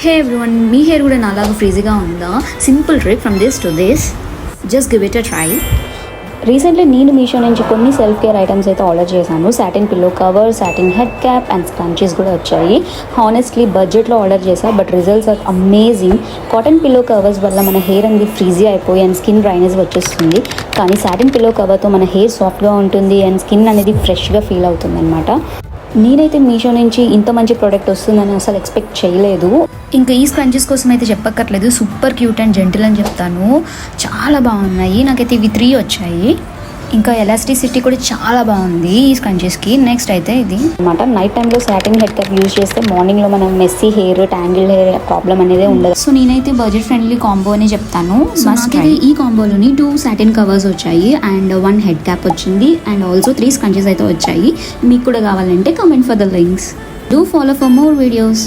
హే everyone, మీ hair కూడా నాలాగా ఫ్రీజీగా ఉందా? Simple trick from this to this, just give it a try. Recently నేను మీషో నుంచి కొన్ని సెల్ఫ్ కేర్ ఐటమ్స్ అయితే ఆర్డర్ చేశాను. Satin pillow cover, satin head cap and scrunchies కూడా వచ్చాయి. హానెస్ట్లీ బడ్జెట్లో ఆర్డర్ చేశాను, but results are amazing. Cotton pillow covers వల్ల మన హెయిర్ అనేది ఫ్రీజీ అయిపోయి అండ్ స్కిన్ డ్రైనెస్ వచ్చేస్తుంది. కానీ సాటిన్ పిల్లో కవర్తో మన హెయిర్ సాఫ్ట్గా ఉంటుంది అండ్ స్కిన్ అనేది ఫ్రెష్గా ఫీల్ అవుతుంది అనమాట. నేనైతే మీషో నుంచి ఇంత మంచి ప్రోడక్ట్ వస్తుందని అసలు ఎక్స్పెక్ట్ చేయలేదు. ఇంకా ఈ స్క్రంచెస్ కోసం అయితే చెప్పక్కర్లేదు, సూపర్ క్యూట్ అండ్ జెంటిల్ అని చెప్తాను. చాలా బాగున్నాయి. నాకైతే ఇవి 3 వచ్చాయి. ఇంకా ఎలాస్టిసిటీ కూడా చాలా బాగుంది ఈ స్క్రంచెస్కి. నెక్స్ట్ అయితే ఇది అనమాట, నైట్ టైంలో సాటిన్ హెడ్ క్యాప్ యూజ్ చేస్తే మార్నింగ్లో మనం messy hair, tangle hair problem అనేది ఉండదు. సో నేనైతే బడ్జెట్ ఫ్రెండ్లీ కాంబో అని చెప్తాను. ఈ కాంబోలోని 2 సాటిన్ కవర్స్ వచ్చాయి అండ్ 1 హెడ్ క్యాప్ వచ్చింది అండ్ ఆల్సో 3 స్క్రంచెస్ అయితే వచ్చాయి. మీకు కూడా కావాలంటే comment for the links. Do follow for more videos.